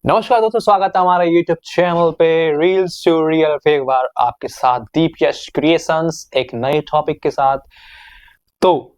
नमस्कार दोस्तों, स्वागत है हमारे YouTube चैनल पे रील्स टू रियल। फिर एक बार आपके साथ दीप यश क्रिएशंस एक नए टॉपिक के साथ। तो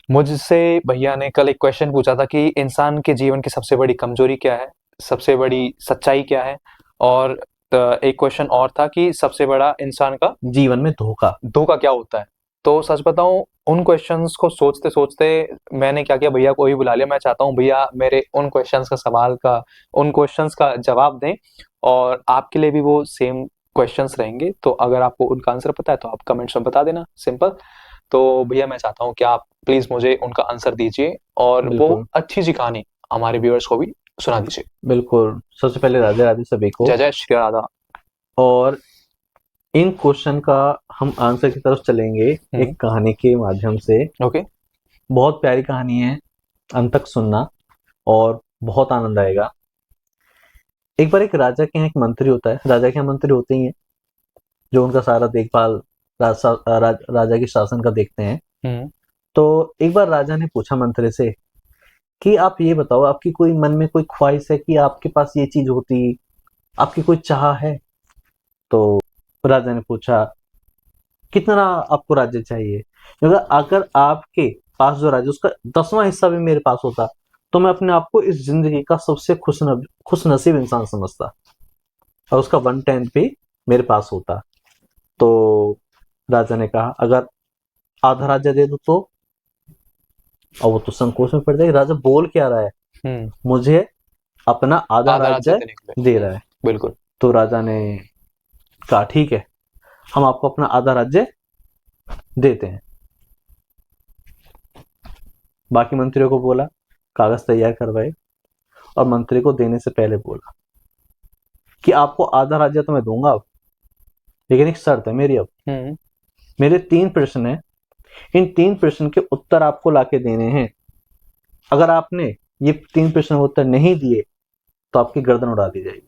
मुझसे भैया ने कल एक क्वेश्चन पूछा था कि इंसान के जीवन की सबसे बड़ी कमजोरी क्या है, सबसे बड़ी सच्चाई क्या है, और एक क्वेश्चन और था कि सबसे बड़ा इंसान का जीवन में धोखा। धोखा क्या होता है। तो सच बताऊं, उन क्वेश्चंस को सोचते सोचते मैंने क्या किया, भैया को ही बुला लिया। मैं चाहता हूं भैया मेरे उन क्वेश्चंस का जवाब दें, और आपके लिए भी वो सेम क्वेश्चंस रहेंगे। तो अगर आपको उनका आंसर पता है तो आप कमेंट्स में बता देना, सिंपल। तो भैया मैं चाहता हूँ कि आप प्लीज मुझे उनका आंसर दीजिए, और वो बिल्कुल अच्छी सी कहानी हमारे व्यूअर्स को भी सुना दीजिए। बिल्कुल। सबसे पहले राधे राधे सभी को। जय जय श्री राधा। और इन क्वेश्चन का हम आंसर की तरफ चलेंगे एक कहानी के माध्यम से। ओके। बहुत प्यारी कहानी है, अंत तक सुनना और बहुत आनंद आएगा। एक बार एक राजा के यहाँ एक मंत्री होता है। राजा के यहाँ मंत्री होते ही हैं जो उनका सारा देखभाल राजा के शासन का देखते हैं। तो एक बार राजा ने पूछा मंत्री से कि आप ये बताओ, आपकी कोई मन में कोई ख्वाहिश है कि आपके पास ये चीज होती, आपकी कोई चाह है? तो राजा ने पूछा कितना आपको राज्य चाहिए? क्योंकि अगर आपके पास जो राज्य उसका 10वां हिस्सा भी मेरे पास होता तो मैं अपने आप को इस जिंदगी का सबसे खुश नसीब इंसान समझता, और उसका 1/10 भी मेरे पास होता। तो राजा ने कहा अगर आधा राज्य दे दो तो? और वो तो संकोच में पड़ जाएगा, राजा बोल क्या रहा है, मुझे अपना आधा आधा राज्य राज्य देने के दे लिए। रहा है। बिल्कुल। तो राजा ने कहा ठीक है, हम आपको अपना आधा राज्य देते हैं। बाकी मंत्रियों को बोला, कागज तैयार करवाए, और मंत्री को देने से पहले बोला कि आपको आधा राज्य तो मैं दूंगा अब, लेकिन एक शर्त है मेरी। अब मेरे 3 प्रश्न हैं, इन 3 प्रश्न के उत्तर आपको लाके देने हैं। अगर आपने ये 3 प्रश्न उत्तर नहीं दिए तो आपकी गर्दन उड़ा दी जाएगी।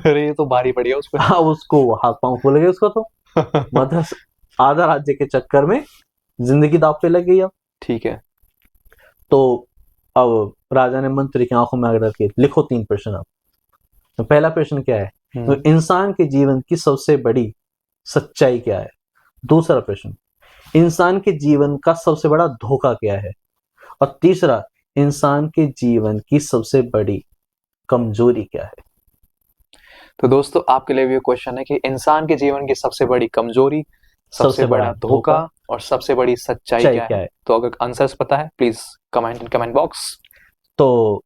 अरे ये तो भारी पड़ी है उस पे। हाँ, उसको हाथ पांव फूल गए उसको। तो मतलब आधा राज्य के चक्कर में जिंदगी दांव पे लग गई अब। ठीक है। तो अब राजा ने मंत्री की आंखों में आग रख के लिखो 3 प्रश्न। अब तो पहला प्रश्न क्या है, तो इंसान के जीवन की सबसे बड़ी सच्चाई क्या है? दूसरा प्रश्न, इंसान के जीवन का सबसे बड़ा धोखा क्या है? और तीसरा, इंसान के जीवन की सबसे बड़ी कमजोरी क्या है? तो दोस्तों आपके लिए भी क्वेश्चन है कि इंसान के जीवन की सबसे बड़ी कमजोरी, सबसे बड़ा धोखा, और सबसे बड़ी सच्चाई सच्चाई क्या क्या है। है? तो अगर आंसर्स पता है please comment in comment box. तो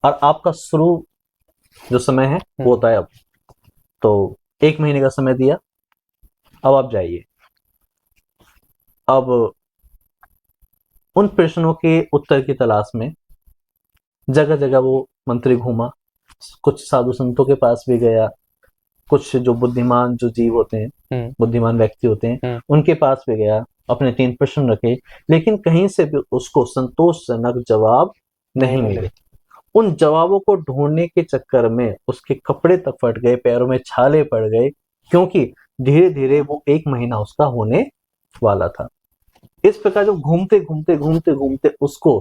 और आपका शुरू जो समय है वो होता है अब। तो 1 महीने का समय दिया, अब आप जाइए। अब उन प्रश्नों के उत्तर की तलाश में जगह जगह वो मंत्री घूमा, कुछ साधु संतों के पास भी गया, कुछ जो बुद्धिमान जो जीव होते हैं, बुद्धिमान व्यक्ति होते हैं, उनके पास भी गया, अपने 3 प्रश्न रखे, लेकिन कहीं से भी उसको संतोषजनक जवाब नहीं मिले। उन जवाबों को ढूंढने के चक्कर में उसके कपड़े तक फट गए, पैरों में छाले पड़ गए, क्योंकि धीरे धीरे वो 1 महीना उसका होने वाला था। इस प्रकार जब घूमते घूमते घूमते घूमते उसको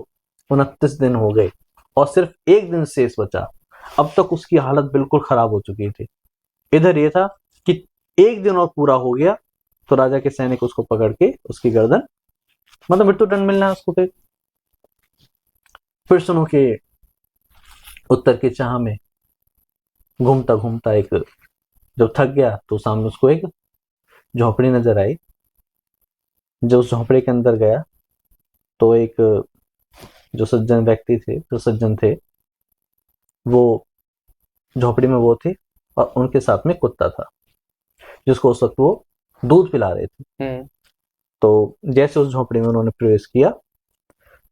29 दिन हो गए और सिर्फ 1 दिन शेष बचा। अब तक उसकी हालत बिल्कुल खराब हो चुकी थी। इधर ये था कि 1 दिन और पूरा हो गया तो राजा के सैनिक उसको पकड़ के उसकी गर्दन, मतलब मृत्युदंड मिलना है उसको। फिर प्रश्नों के उत्तर की चाह में घूमता घूमता एक जब थक गया तो सामने उसको एक झोपड़ी नजर आई। जो उस झोपड़ी के अंदर गया तो एक जो सज्जन व्यक्ति थे, जो सज्जन थे, वो झोपड़ी में वो थे, और उनके साथ में कुत्ता था जिसको उस वक्त वो दूध पिला रहे थे। तो जैसे उस झोपड़ी में उन्होंने प्रवेश किया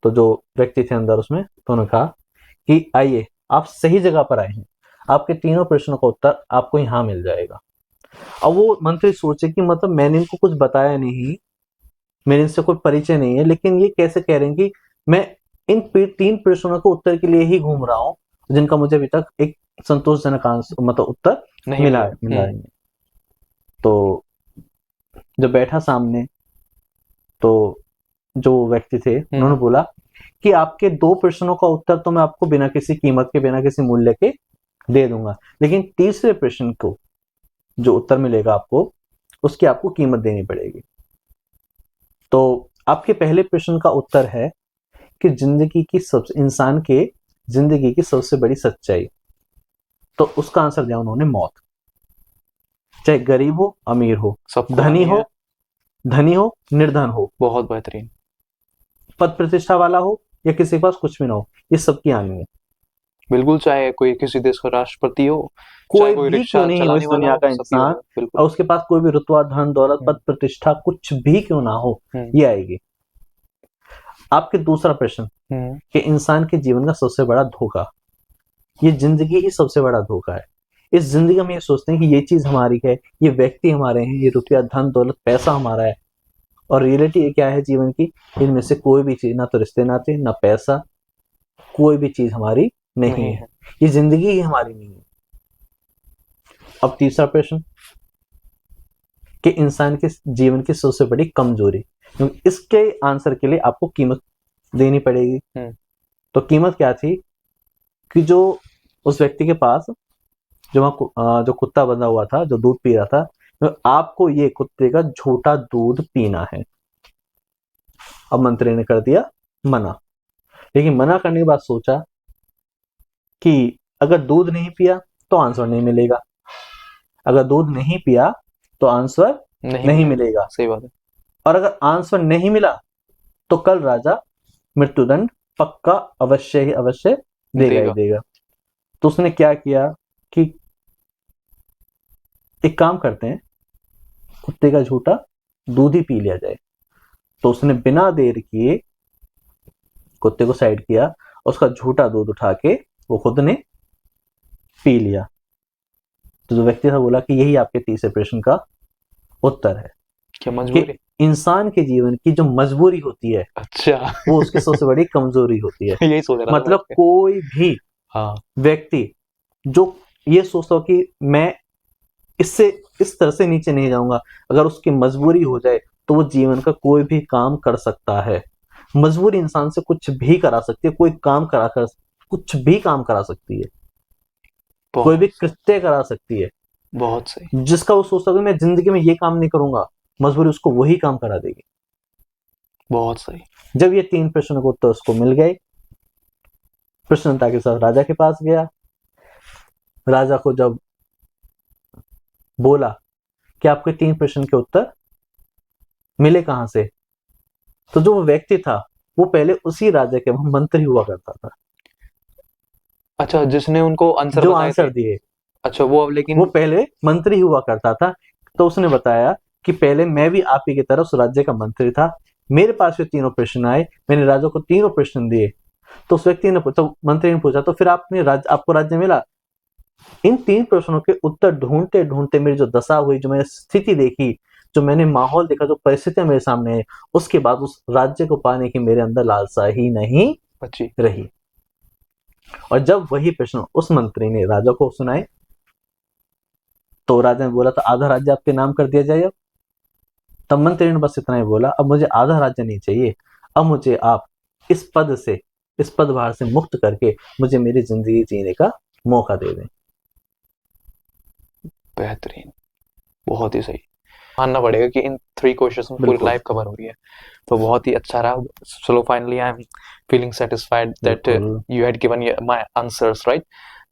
तो जो व्यक्ति थे अंदर उसमें, तो उन्होंने कहा कि आइए, आप सही जगह पर आए हैं, आपके तीनों प्रश्नों का उत्तर आपको यहाँ मिल जाएगा। अब वो मंत्री सोचे कि मतलब मैंने इनको कुछ बताया नहीं, मेरे इनसे कोई परिचय नहीं है, लेकिन ये कैसे कह रहे हैं कि मैं इन 3 प्रश्नों के उत्तर के लिए ही घूम रहा हूँ जिनका मुझे अभी तक एक संतोषजनक आंसर मतलब उत्तर नहीं मिला मिला। है। तो जब बैठा सामने तो जो व्यक्ति थे उन्होंने बोला कि आपके 2 प्रश्नों का उत्तर तो मैं आपको बिना किसी कीमत के, बिना किसी मूल्य के दे दूंगा, लेकिन तीसरे प्रश्न को जो उत्तर मिलेगा आपको, उसकी आपको कीमत देनी पड़ेगी। तो आपके पहले प्रश्न का उत्तर है कि इंसान के जिंदगी की सबसे बड़ी सच्चाई, तो उसका आंसर दिया उन्होंने मौत। चाहे गरीब हो अमीर हो, सबको धनी आनी है। धनी हो निर्धन हो, बहुत बेहतरीन। पद प्रतिष्ठा वाला हो या किसी के पास कुछ भी ना हो, ये सबकी आनी है। बिल्कुल, चाहे कोई किसी देश का राष्ट्रपति हो, चाहे कोई कोई भी रिक्शा क्यों नहीं हो इस चलाने वाला दुनिया हो, का सबकी इंसान, बनी है, बिल्कुल। और उसके पास कोई भी रुतबा, धन दौलत, पद प्रतिष्ठा कुछ भी क्यों ना हो, ये आएगी। आपके दूसरा प्रश्न कि इंसान के जीवन का सबसे बड़ा धोखा, ये जिंदगी ही सबसे बड़ा धोखा है। इस जिंदगी में ये सोचते हैं कि ये चीज हमारी है, ये व्यक्ति हमारे हैं, ये रुपया धन दौलत पैसा हमारा है, और रियलिटी क्या है जीवन की, इनमें से कोई भी चीज, ना तो रिश्ते नाते ना पैसा, कोई भी चीज हमारी नहीं है, ये जिंदगी ही हमारी नहीं है। अब तीसरा प्रश्न कि इंसान के जीवन की सबसे बड़ी कमजोरी, क्योंकि इसके आंसर के लिए आपको कीमत देनी पड़ेगी। तो कीमत क्या थी कि जो उस व्यक्ति के पास जो कुत्ता बंधा हुआ था, जो दूध पी रहा था, तो आपको ये कुत्ते का झूठा दूध पीना है। अब मंत्री ने कर दिया मना, लेकिन मना करने के बाद सोचा कि अगर दूध नहीं पिया तो आंसर नहीं मिलेगा, अगर दूध नहीं पिया तो आंसर नहीं मिलेगा। सही बात है। और अगर आंसर नहीं मिला तो कल राजा मृत्युदंड पक्का अवश्य ही अवश्य देगा ही देगा। तो उसने क्या किया कि एक काम करते हैं, कुत्ते का झूठा दूध ही पी लिया जाए। तो उसने बिना देर किए कुत्ते को साइड किया, उसका झूठा दूध उठा के वो खुद ने पी लिया। तो जो व्यक्ति था बोला कि यही आपके तीसरे प्रश्न का उत्तर है। क्या मजबूरी? इंसान के जीवन की जो मजबूरी होती है, अच्छा, वो उसकी सबसे बड़ी कमजोरी होती है। यही सोच रहा था मतलब कोई भी व्यक्ति जो ये सोचता हो कि मैं इससे इस तरह से नीचे नहीं जाऊंगा, अगर उसकी मजबूरी हो जाए तो वो जीवन का कोई भी काम कर सकता है। मजबूरी इंसान से कुछ भी करा सकती है, कोई काम कुछ भी काम करा सकती है, कोई भी कृत्य करा सकती है। बहुत सही। जिसका वो सोचता है मैं जिंदगी में ये काम नहीं करूंगा, मजबूरी उसको वही काम करा देगी। बहुत सही। जब ये तीन प्रश्नों को उत्तर उसको मिल गए, प्रसन्नता के साथ राजा के पास गया। राजा को जब बोला कि आपके तीन प्रश्न के उत्तर मिले कहां से, तो जो वो व्यक्ति था वो पहले उसी राजा के मंत्री हुआ करता था। अच्छा, जिसने उनको आंसर जो आंसर दिए, अच्छा वो पहले मंत्री हुआ करता था। तो उसने बताया कि पहले मैं भी आप ही की तरह उस राज्य का मंत्री था, मेरे पास ये तीनों प्रश्न आए, मैंने राजा को तीनों प्रश्न दिए। तो उस व्यक्ति ने पूछा, मंत्री ने पूछा, तो फिर आपको राज्य मिला? इन तीन प्रश्नों के उत्तर ढूंढते ढूंढते मेरी जो दशा हुई, जो मैंने स्थिति देखी, जो मैंने माहौल देखा, जो परिस्थितियां मेरे सामने है, उसके बाद उस राज्य को पाने की मेरे अंदर लालसा ही नहीं बची रही। और जब वही प्रश्न उस मंत्री ने राजा को सुनाए, तो राजा ने बोला, तो आधा राज्य आपके नाम कर दिया जाए। तब मंत्री ने बस इतना ही बोला, अब मुझे आधा राज्य नहीं चाहिए, अब मुझे आप इस पदभार से मुक्त करके मुझे मेरी जिंदगी जीने का मौका दे दें। बेहतरीन, बहुत ही सही। मानना पड़ेगा कि इन 3 क्वेश्चंस में पूरी लाइफ कवर हो रही है, तो बहुत ही अच्छा रहा। So finally I am feeling satisfied that you had given my answers, right?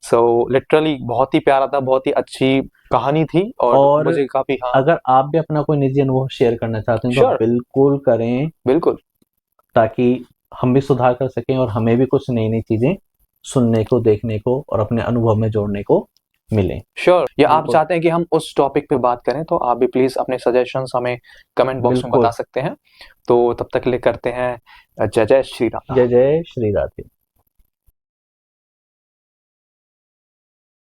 So literally बहुत ही प्यारा था, बहुत ही अच्छी कहानी थी, और मुझे काफी अगर आप भी अपना कोई निजी अनुभव शेयर करना चाहते हैं तो बिल्कुल करें, बिल्कुल, ताकि हम भी सुधार कर सकें और हमें भी कुछ नई नई चीजें सुनने को, देखने को और अपने अनुभव में जोड़ने को मिले। श्योर। या आप चाहते हैं कि हम उस टॉपिक पे बात करें, तो आप भी प्लीज अपने सजेशंस हमें कमेंट बॉक्स में बता सकते हैं। तो तब तक के लिए करते हैं जय जय श्री राम। जय जय श्री राधे।